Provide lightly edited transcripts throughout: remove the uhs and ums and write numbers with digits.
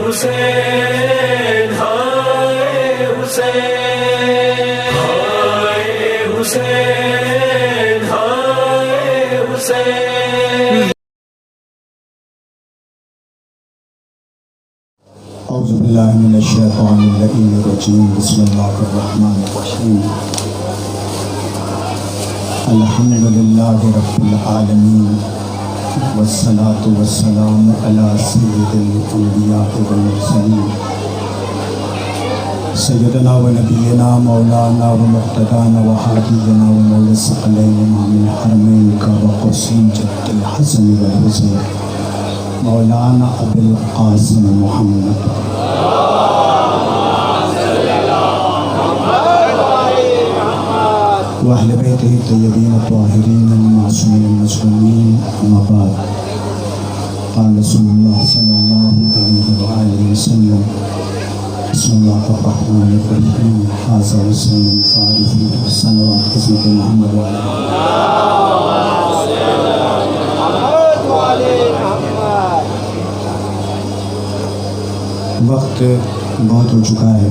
حسین ہائے حسین ہائے حسین ہائے حسین. اعوذ باللہ من الشیطان اللعین الرجیم. بسم اللہ الرحمن الرحیم. الحمدللہ رب العالمین والصلاة والسلام علی سید الانبیاء والمرسلین سیدنا و نبینا مولانا و مقتدانا و حادینا و مولا الثقلین امام الحرمین کعبہ قوسین جد الحسن والحسین مولانا ابو القاسم محمد وأهل بيته الطيبين الطاهرين المعصومين المظلومين. أما بعد، قال رسول الله صلى الله عليه وآله وسلم: بسم الله الرحمن الرحيم. هذا وسلم الفارفين الصلوات حضرت محمد وعلى وقت بہت ہو چکا ہے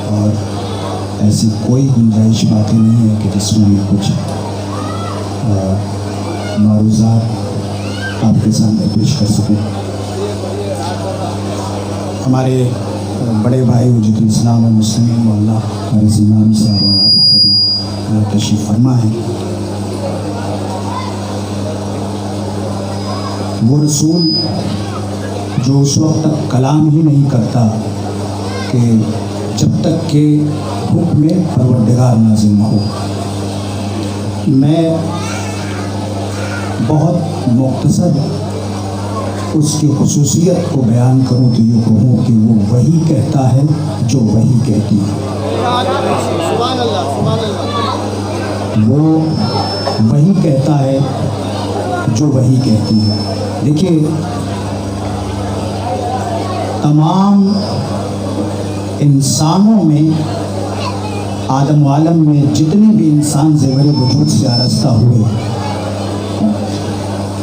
اور ایسی کوئی گنجائش باقی نہیں ہے کہ جس میں میں کچھ معروضات آپ کے سامنے پیش کر سکوں. ہمارے بڑے بھائی وجود الاسلام المسلمین مولانا حافظ امام صاحب سبھی تشریف فرما ہیں. وہ رسول جو اس وقت تک کلام ہی نہیں کرتا کہ جب تک کہ حکم پروردگار نازل نہ ہو. میں بہت مختصر اس کی خصوصیت کو بیان کروں تو یہ کہوں کہ وہ وہی کہتا ہے جو وہی کہتی ہے. وہ وہی کہتا ہے جو وہی کہتی ہے. دیکھیے، تمام انسانوں میں، آدم و عالم میں جتنے بھی انسان زیور وجود سے آراستہ ہوئے،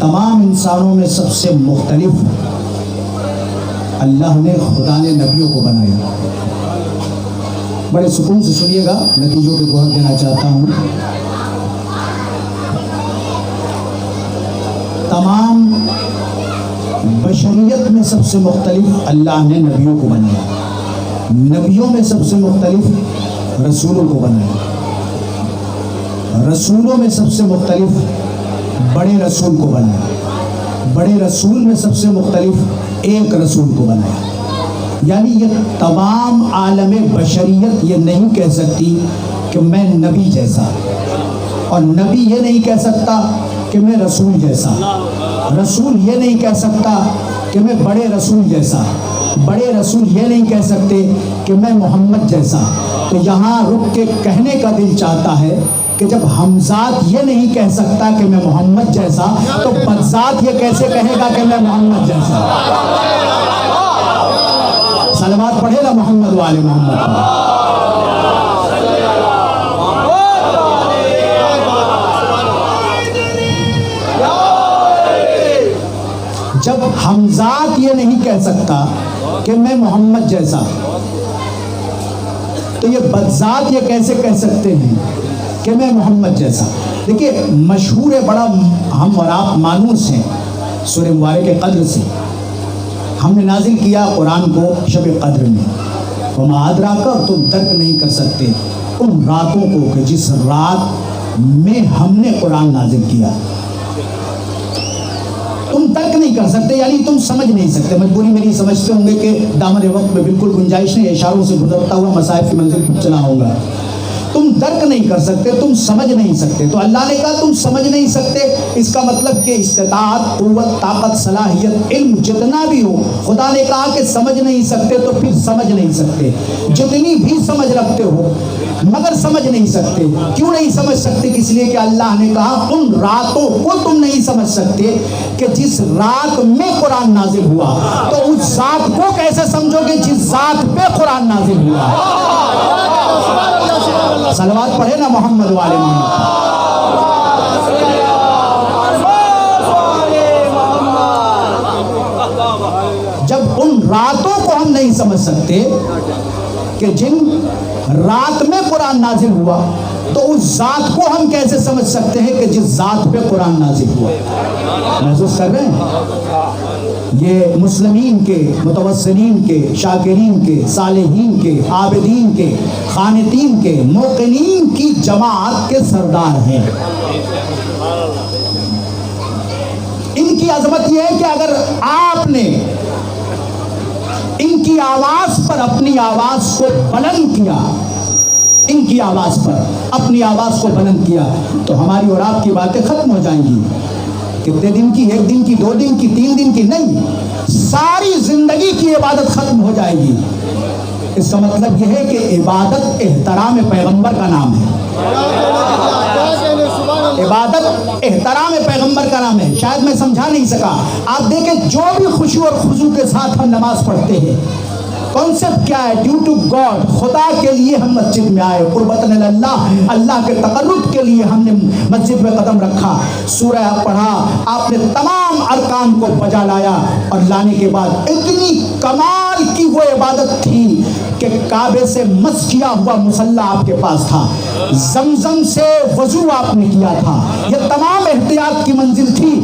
تمام انسانوں میں سب سے مختلف اللہ نے، خدا نے نبیوں کو بنایا. بڑے سکون سے سنیے گا، نتیجوں کے گوہر دینا چاہتا ہوں. تمام بشریت میں سب سے مختلف اللہ نے نبیوں کو بنایا. نبیوں میں سب سے مختلف رسولوں کو بنایا. رسولوں میں سب سے مختلف بڑے رسول کو بنایا. بڑے رسول میں سب سے مختلف ایک رسول کو بنایا. یعنی یہ تمام عالم بشریت یہ نہیں کہہ سکتی کہ میں نبی جیسا، اور نبی یہ نہیں کہہ سکتا کہ میں رسول جیسا. رسول یہ نہیں کہہ سکتا کہ میں بڑے رسول جیسا. بڑے رسول یہ نہیں کہہ سکتے کہ میں محمد جیسا. تو یہاں رک کے کہنے کا دل چاہتا ہے کہ جب ہمذات یہ نہیں کہہ سکتا کہ میں محمد جیسا، تو بدذات یہ کیسے کہے گا کہ میں محمد جیسا. صلوات پڑھے گا محمد والے محمد پر. جب ہمذات یہ نہیں کہہ سکتا کہ میں محمد جیسا، تو یہ بدذات یہ کیسے کہہ سکتے ہیں کہ میں محمد جیسا. دیکھیے، مشہور ہے، بڑا ہم اور آپ مانوس ہیں سورہ مبارک قدر سے. ہم نے نازل کیا قرآن کو شب قدر میں. وما ادراک، اور تم درک نہیں کر سکتے ان راتوں کو کہ جس رات میں ہم نے قرآن نازل کیا. تم ترک نہیں کر سکتے، یعنی تم سمجھ نہیں سکتے. مجبوری میری سمجھتے ہوں گے کہ دامن وقت میں بالکل گنجائش نہیں، اشاروں سے گزرتا ہوا مصائب کی منزل پر چلا ہوگا. تم درک نہیں کر سکتے، تم سمجھ نہیں سکتے. تو اللہ نے کہا تم سمجھ نہیں سکتے، اس کا مطلب کہ استطاعت، قوت، طاقت، صلاحیت، علم جتنا بھی ہو، خدا نے کہا کہ سمجھ نہیں سکتے تو پھر سمجھ نہیں سکتے. جتنی بھی سمجھ رکھتے ہو مگر سمجھ نہیں سکتے. کیوں نہیں سمجھ سکتے؟ اس لیے کہ اللہ نے کہا ان راتوں کو تم نہیں سمجھ سکتے کہ جس رات میں قرآن نازل ہوا. تو اس ذات کو کیسے سمجھو گے جس ذات پہ قرآن نازل ہوا. صلوات پڑھے نا محمد والے محمد. جب ان راتوں کو ہم نہیں سمجھ سکتے کہ جن رات میں قرآن نازل ہوا، تو اس ذات کو ہم کیسے سمجھ سکتے ہیں کہ جس ذات پہ قرآن نازل ہوا؟ محسوس کر رہے ہیں؟ یہ مسلمین کے، متوسلین کے، شاکرین کے، صالحین کے، عابدین کے، قانتین کے، موقنین کی جماعت کے سردار ہیں۔ ان کی عظمت یہ ہے کہ اگر آپ نے ان کی آواز پر اپنی آواز کو بلند کیا، ان کی آواز پر اپنی آواز کو بلند کیا، تو ہماری اور آپ کی باتیں ختم ہو جائیں گی۔ کتنے دن کی؟ 1 دن کی، 2 دن کی، 3 دن کی نہیں، ساری زندگی کی عبادت ختم ہو جائے گی۔ اس کا مطلب یہ ہے کہ عبادت احترام پیغمبر کا نام ہے۔ عبادت احترام پیغمبر کا نام ہے۔ شاید میں سمجھا نہیں سکا۔ آپ دیکھیں جو بھی خشوع اور خضوع کے ساتھ ہم نماز پڑھتے ہیں، کانسیپٹ کیا ہے؟ ڈیو ٹو گاڈ، خدا کے لیے ہم مسجد میں آئے، قربتاً اللہ، اللہ کے تقرب کے لیے ہم نے مسجد میں قدم رکھا، سورہ پڑھا، آپ نے تمام ارکان کو بجا لایا، اور لانے کے بعد اتنی کمال کی وہ عبادت تھی کہ کعبے سے مس کیا ہوا مصلی آپ کے پاس تھا، زمزم سے وضو آپ نے کیا تھا، یہ تمام احتیاط کی منزل تھی۔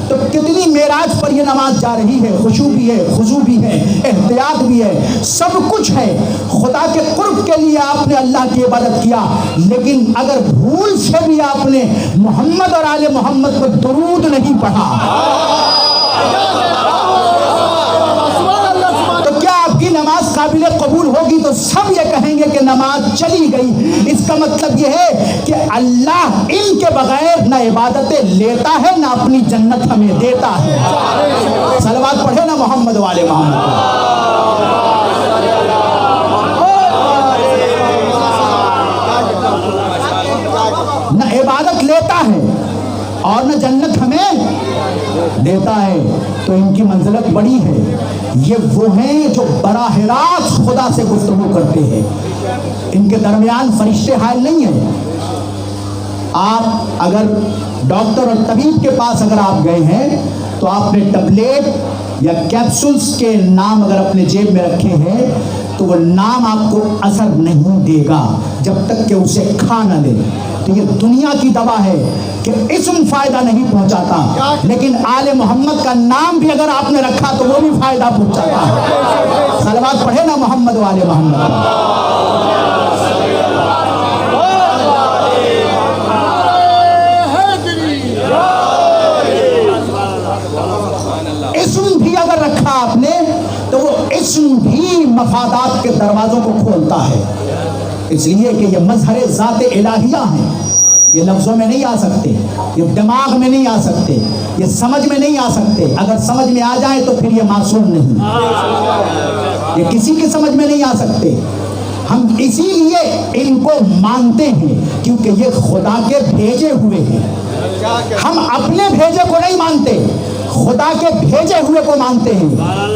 تو کتنی معراج پر یہ نماز جا رہی ہے، خشوع بھی ہے، خضوع بھی ہے، احتیاط بھی ہے، سب کچھ ہے۔ خدا کے قرب کے لیے آپ نے اللہ کی عبادت کیا، لیکن اگر بھول سے بھی آپ نے محمد اور آل محمد پر درود نہیں پڑھا تو کیا آپ کی نماز قابل قبول ہوگی؟ تو سب یہ کہیں گے کہ نماز چلی گئی۔ اس کا مطلب یہ ہے کہ اللہ ان کے بغیر نہ عبادتیں لیتا ہے، نہ اپنی جنت ہمیں دیتا ہے۔ صلوات پڑھے نا محمد والے محمد۔ نہ عبادت لیتا ہے اور نہ جنت ہمیں دیتا ہے، تو ان کی منزلت بڑی ہے۔ یہ وہ ہیں جو براہ راست خدا سے گفتگو کرتے ہیں، ان کے درمیان فرشتے حائل نہیں ہیں۔ آپ اگر ڈاکٹر اور طبیب کے پاس اگر آپ گئے ہیں تو آپ نے ٹیبلیٹ یا کیپسولز کے نام اگر اپنے جیب میں رکھے ہیں تو وہ نام آپ کو اثر نہیں دے گا جب تک کہ اسے کھا نہ لے۔ تو یہ دنیا کی دوا ہے کہ اسم فائدہ نہیں پہنچاتا، لیکن آل محمد کا نام بھی اگر آپ نے رکھا تو وہ بھی فائدہ پہنچاتا ہے۔ صلوات پڑھے نا محمد والے محمد۔ اسم بھی اگر رکھا آپ نے تو وہ اسم بھی مفادات کے دروازوں کو کھولتا ہے، اس لیے کہ یہ مظہر ذات الہیہ ہیں۔ یہ لفظوں میں نہیں آ سکتے، یہ دماغ میں نہیں آ سکتے، یہ سمجھ میں نہیں آ سکتے۔ اگر سمجھ میں آ جائے تو پھر یہ معصوم نہیں، یہ کسی کے سمجھ میں نہیں آ سکتے۔ ہم اسی لیے ان کو مانتے ہیں کیونکہ یہ خدا کے بھیجے ہوئے ہیں۔ ہم اپنے بھیجے کو نہیں مانتے، خدا کے بھیجے ہوئے کو مانتے ہیں۔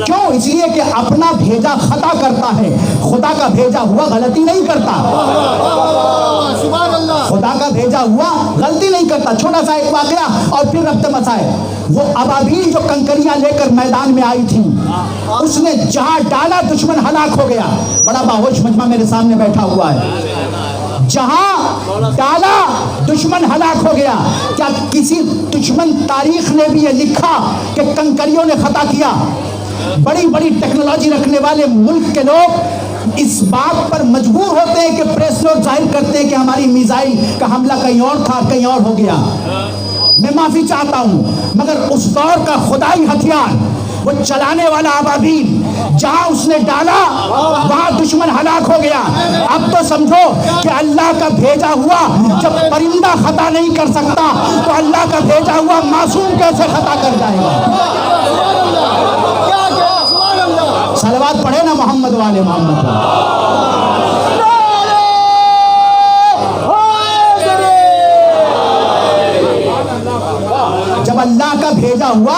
کیوں؟ اس لیے کہ اپنا بھیجا خطا کرتا ہے، خدا کا بھیجا ہوا غلطی نہیں کرتا۔ خدا کا بھیجا ہوا غلطی نہیں کرتا۔ چھوٹا سا ایک واقعہ اور پھر ربط مسائل۔ وہ ابابیل جو کنکریاں لے کر میدان میں آئی تھی، اس نے جہاں ڈالا دشمن ہلاک ہو گیا۔ بڑا باہوش مجمع میرے سامنے بیٹھا ہوا ہے۔ جہاں ڈالا دشمن ہلاک ہو گیا۔ کیا کسی دشمن تاریخ نے بھی یہ لکھا کہ کنکریوں نے خطا کیا؟ بڑی بڑی ٹیکنالوجی رکھنے والے ملک کے لوگ اس بات پر مجبور ہوتے ہیں کہ پریس نوٹ ظاہر کرتے ہیں کہ ہماری میزائل کا حملہ کہیں اور تھا، کہیں اور ہو گیا۔ میں معافی چاہتا ہوں، مگر اس دور کا خدائی ہتھیار، وہ چلانے والا ابابیل، جہاں اس نے ڈالا وہاں دشمن ہلاک ہو گیا۔ اب تو سمجھو کہ اللہ کا بھیجا ہوا جب پرندہ خطا نہیں کر سکتا تو اللہ کا بھیجا ہوا معصوم کیسے خطا کر جائے گا؟ صلوات پڑھے نا محمد والے محمد۔ جب اللہ کا بھیجا ہوا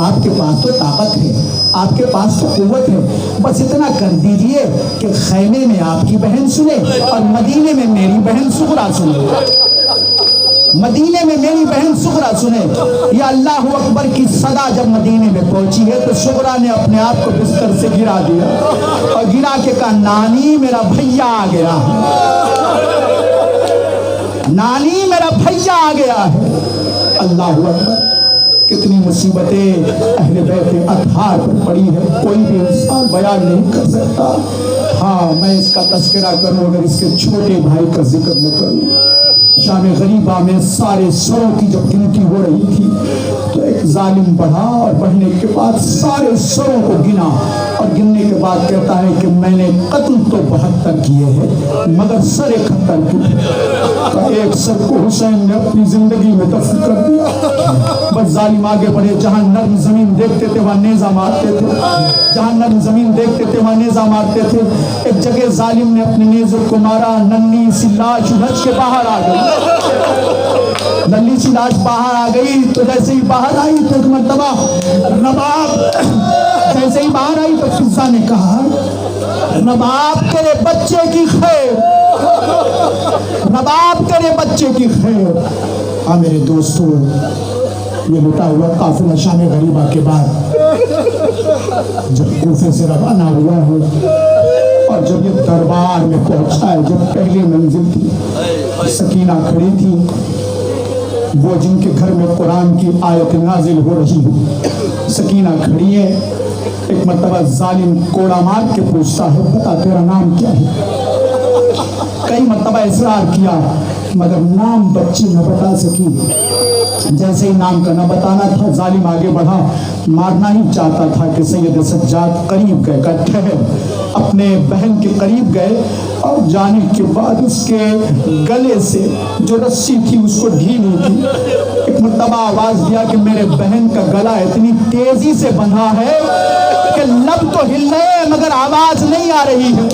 آپ کے پاس تو طاقت ہے, آپ کے پاس تو قوت ہے, بس اتنا کر دیجئے کہ خیمے میں آپ کی بہن سنے اور مدینے میں میری بہن سغرا سنے, مدینے میں میری بہن سغرا سنے. یا اللہ اکبر کی صدا جب مدینے میں پہنچی ہے تو سغرا نے اپنے آپ کو بستر سے گرا دیا اور گرا کے کہا نانی میرا بھیا آ گیا ہے, نانی میرا بھیا آ گیا ہے. اللہ اکبر, کتنی مصیبتیں اہل بیت اطہار پر پڑی ہے, کوئی بھی انسان بیان نہیں کر سکتا. ہاں میں اس کا تذکرہ کروں اگر اس کے چھوٹے بھائی کا ذکر نہ کروں. شام غریبہ میں سارے سروں کی جب گنتی ہو رہی تھی تو ایک ظالم بڑھا اور بڑھنے کے بعد سارے سروں کو گنا اور گننے کے بعد کہتا ہے کہ میں نے قتل تو 72 کیے ہیں مگر سر 71 کیے. ایک سر کو حسین نے اپنی زندگی میں دفن کر دیا. بس ظالم آگے بڑھے, جہاں نرم زمین دیکھتے تھے وہاں نیزہ مارتے تھے, جہاں نرم زمین دیکھتے تھے وہاں نیزہ مارتے تھے. ایک جگہ ظالم نے اپنے نیزے کو مارا, ننھی سی لاش اجھل کے باہر آ گئی, ننھی سی لاش باہر آ گئی. تو جیسے ہی باہر آئی تو ایک مرتبہ رباب جیسے ہی باہر آئی تو فضا نے کہا رباب تیرے بچے کی خیر, رباب تیرے بچے کی خیر. ہاں میرے دوستو, یہ لٹا ہوا قافلہ شام غریبہ کے بعد جب کوفے سے روانہ ہوا ہے اور جب یہ دربار میں پہنچا ہے, جب پہلی منزل تھی, سکینہ کھڑی تھی, وہ جن کے گھر میں قرآن کی آیت نازل ہو رہی ہے. سکینہ کھڑی ہے. ایک مرتبہ ظالم کوڑا مار کے پوچھتا ہے بتا تیرا نام کیا ہے. کئی مرتبہ اصرار کیا مگر نام بچی نہ بتا سکی. جیسے ہی نام کا نہ بتانا تھا ظالم آگے بڑھا, مارنا ہی چاہتا تھا کہ سید سجاد قریب گئے, کہ ٹھہر, اپنے بہن کے قریب گئے اور جانے کے بعد اس کے گلے سے جو رسی تھی اس کو ڈھیلی تھی. ایک مرتبہ آواز دیا کہ میرے بہن کا گلا اتنی تیزی سے بندھا ہے کہ لب تو ہل رہے ہیں مگر آواز نہیں آ رہی ہے,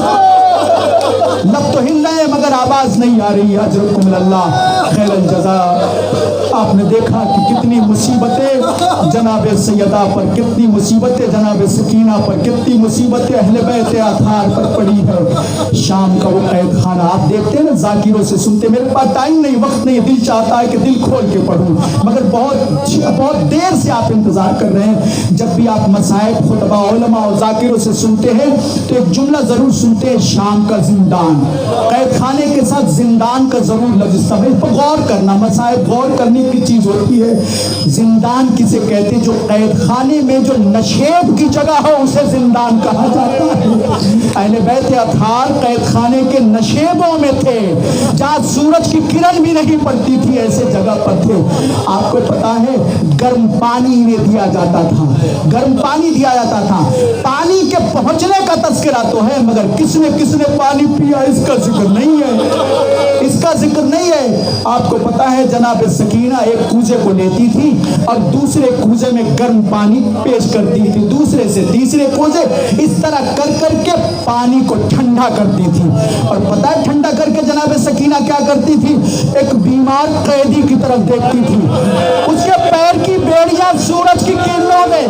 لب تو ہل رہے ہیں مگر آواز نہیں آ رہی ہے. اجرکم اللہ خیر الجزاء. آپ نے دیکھا کہ کتنی مصیبتیں جناب سیدہ پر, کتنی مصیبتیں جناب سکینہ پر, کتنی مصیبتیں اہل بیت اطہار پر پڑی ہے. شام کا وہ قید خانہ آپ دیکھتے ہیں نا, ذاکروں سے سنتے. میرے پاس ٹائم نہیں, وقت نہیں, دل چاہتا ہے کہ دل کھول کے پڑھوں مگر بہت دیر سے آپ انتظار کر رہے ہیں. جب بھی آپ مصائب, خطبہ, علماء اور ذاکروں سے سنتے ہیں تو ایک جملہ ضرور سنتے ہیں, شام کا زندان. قید خانے کے ساتھ زندان کا ضرور لفظ استعمال, اس پر غور کرنا. مصائب غور کرنے کی چیز ہوتی ہے. زندان کسے کہتے ہیں؟ جو قید خانے میں جو نشیب کی جگہ ہو اسے زندان کہا جاتا ہے. اہل بیت اطہار قید خانے کے نشیبوں میں تھے, جہاں سورج کی کرن بھی نہیں پڑتی تھی, ایسے جگہ پر تھے. آپ کو پتا ہے گرم پانی انہیں دیا جاتا تھا, گرم پانی دیا جاتا تھا. پانی کے پہنچنے کا تذکرہ تو ہے مگر کس نے پانی پیا اس کا ذکر نہیں ہے, اس کا ذکر نہیں ہے. آپ کو پتا ہے جناب سکینہ ایک کوزے کو لیتی تھی اور دوسرے کوزے میں گرم پانی پیش کرتی تھی, دوسرے سے تیسرے کوزے, اس طرح کر کے پانی کو ٹھنڈا کرتی تھی. اور پتہ ہے ٹھنڈا کر کے جناب سکینہ کیا کرتی تھی؟ ایک بیمار قیدی کی طرف دیکھتی تھی, اس کے پیر کی بیڑیاں سورج کی کرنوں میں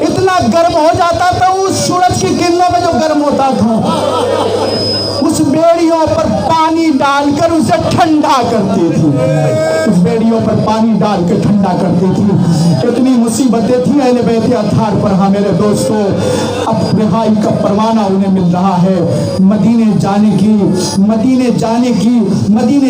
اتنا گرم ہو جاتا تھا, اس سورج کی کرنوں میں جو گرم ہوتا تھا اس بیڑیوں پر پانی ڈال کر اسے ٹھنڈا کرتی تھی, اس بیڑیوں پر پانی ڈال کے ٹھنڈا کرتی تھی. اتنی مصیبتیں تھیں اہل بیت اطہار پر. ہاں میرے دوستو, اب رہائی کا پروانہ انہیں مل رہا ہے, مدینے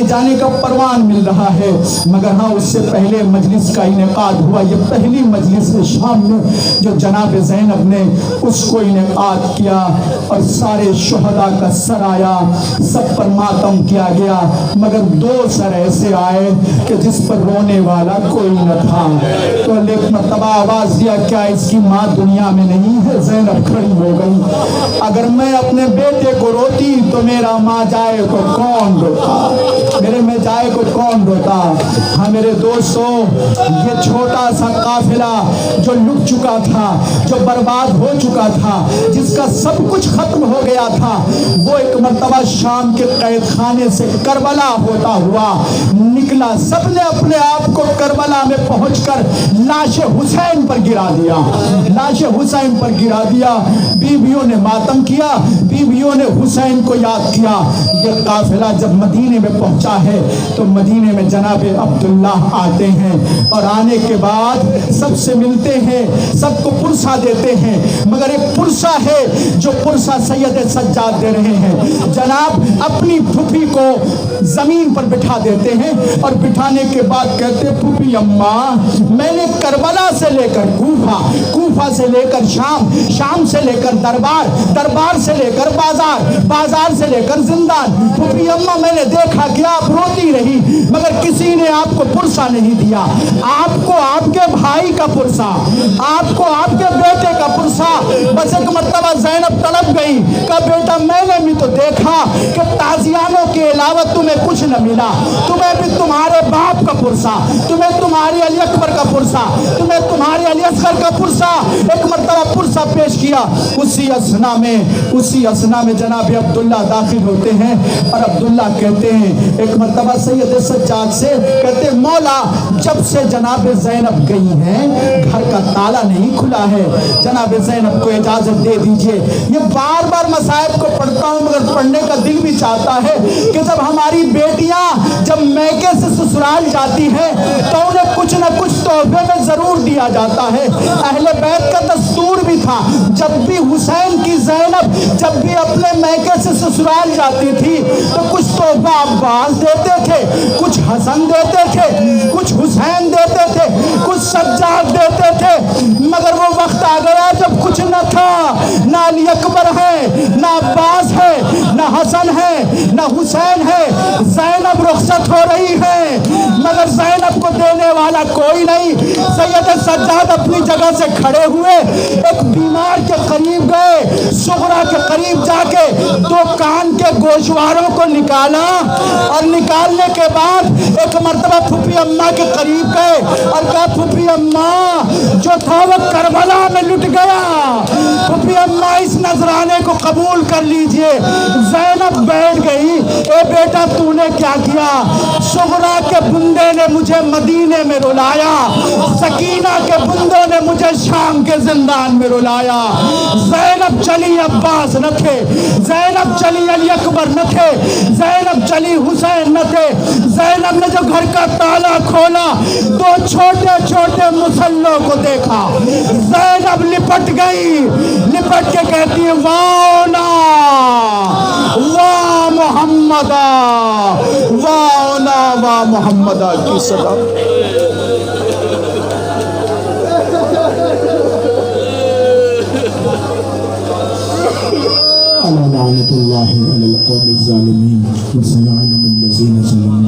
جانے کا پروان مل رہا ہے. مگر ہاں اس سے پہلے مجلس کا انعقاد ہوا. یہ پہلی مجلس شام میں جو جناب زینب نے اس کو انعقاد کیا اور سارے شہداء کا سر آیا, سب پر ماتم کیا گیا مگر 2 سر ایسے آئے کہ جس پر رونے والا کوئی نہ تھا. تو ایک مرتبہ آواز دیا کیا اس کی ماں دنیا میں نہیں ہے؟ زینب کھڑی ہو گئی. اگر میں اپنے بیٹے کو روتی تو میرا ماں جائے کو کون روتا, میرے میں جائے کو کون روتا. ہاں میرے دوستو, یہ چھوٹا سا قافلہ جو لٹ چکا تھا, جو برباد ہو چکا تھا, جس کا سب کچھ ختم ہو گیا تھا, وہ ایک مرتبہ شام کے قید خانے سے کربلا ہوتا ہوا نکلا. سب نے اپنے آپ کو کربلا میں پہنچ کر لاش حسین پر گرا دیا، لاش حسین پر گرا دیا۔ بیویوں نے ماتم کیا، بیویوں نے حسین کو یاد کیا۔ یہ قافلہ جب مدینے میں پہنچا ہے تو مدینے میں جناب عبداللہ آتے ہیں، اور آنے کے بعد سب سے ملتے ہیں، سب کو پرسہ دیتے ہیں، مگر ایک پرسہ ہے جو پرسہ سید سجاد دے رہے ہیں۔ جناب اپنی پھوپھی کو زمین پر بٹھا دیتے ہیں، اور بٹھانے کے بعد کہتے پھوپھی اماں، میں نے کربلا سے لے کر کوفہ، کوفہ سے لے کر شام، شام سے لے کر دربار، دربار سے لے کر بازار، بازار سے لے کر زندان، پھوپھی اماں میں نے دیکھا کہ آپ روتی رہی مگر کسی نے آپ کو پرسہ نہیں دیا۔ آپ کو آپ کے بھائی کا پرسہ، آپ کو آپ کے بیٹے کا پرسہ۔ بس ایک مرتبہ زینب تڑپ گئی کہ بیٹا میں نے بھی تو دیکھا کہ تازیانوں کے علاوہ تمہیں کچھ نہ ملا، تمہیں بھی تمہارے باپ کا پرسہ، تمہیں تمہاری علی اکبر کا پرسہ، تمہیں تمہارے علی اصغر کا پرسہ۔ ایک مرتبہ پرسہ پیش کیا۔ اسی اسنا میں جناب عبداللہ داخل ہوتے ہیں، اور عبداللہ کہتے ہیں ایک مرتبہ سید سجاد سے، کہتے مولا جب سے جناب زینب گئی ہیں گھر کا تالا نہیں کھلا ہے، جناب زینب کو اجازت دے دیجئے۔ یہ بار بار مصائب کو پڑھتا ہوں مگر پڑھنے کا دل بھی چاہتا ہے کہ جب ہماری بیٹیاں جب میکے سے سسرال جاتی ہیں تو انہیں کچھ نہ کچھ تحفے میں ضرور دیا جاتا ہے۔ اہل بیت کا دستور بھی تھا، جب بھی حسین کی زینب جب بھی اپنے میکے سے سسرال جاتی تھی تو کچھ تحفہ عباس دیتے تھے، کچھ حسن دیتے تھے، کچھ حسین دیتے تھے، کچھ سجاد دیتے تھے، مگر وہ وقت آ گیا جب کچھ نہ تھا، نہ علی اکبر ہے، نہ عباس ہے، نہ حسن ہے، نہ حسین ہے۔ زینب رخصت ہو رہی ہے مگر زینب کو دینے والا کوئی نہیں۔ سید سجاد اپنی جگہ سے کھڑے ہوئے، ایک بیمار کے قریب گئے، صغرا کے قریب جا کے دو کان کے گوشواروں کو نکالا، اور نکالنے کے بعد ایک مرتبہ پھوپھی اماں کے قریب گئے اور کہا پھوپھی اماں جو تھا وہ کربلا میں لٹ گیا، پھوپھی اماں اس نذرانے کو قبول کر لیجئے۔ زینب بیٹھ گئی، اے بیٹا تو نے کیا کیا؟ صغرا کے بندے نے مجھے مدینے میں رلایا، سکینہ کے بندوں نے مجھے شام کے زندان میں رلایا۔ زینب چلی عباس نہ تھے، زینب چلی علی اکبر نہ تھے، زینب چلی حسین نہ تھے۔ زینب نے جو گھر کا تالا کھولا دو چھوٹے چھوٹے مسلوں کو دیکھا، زینب لپٹ گئی، لپٹ کے کہتی ہے واؤنا واہ محمدہ، واؤنا واہ محمدہ کی صدا۔ لعنة الله على القوم الظالمين وسيعلم الذين ظلموا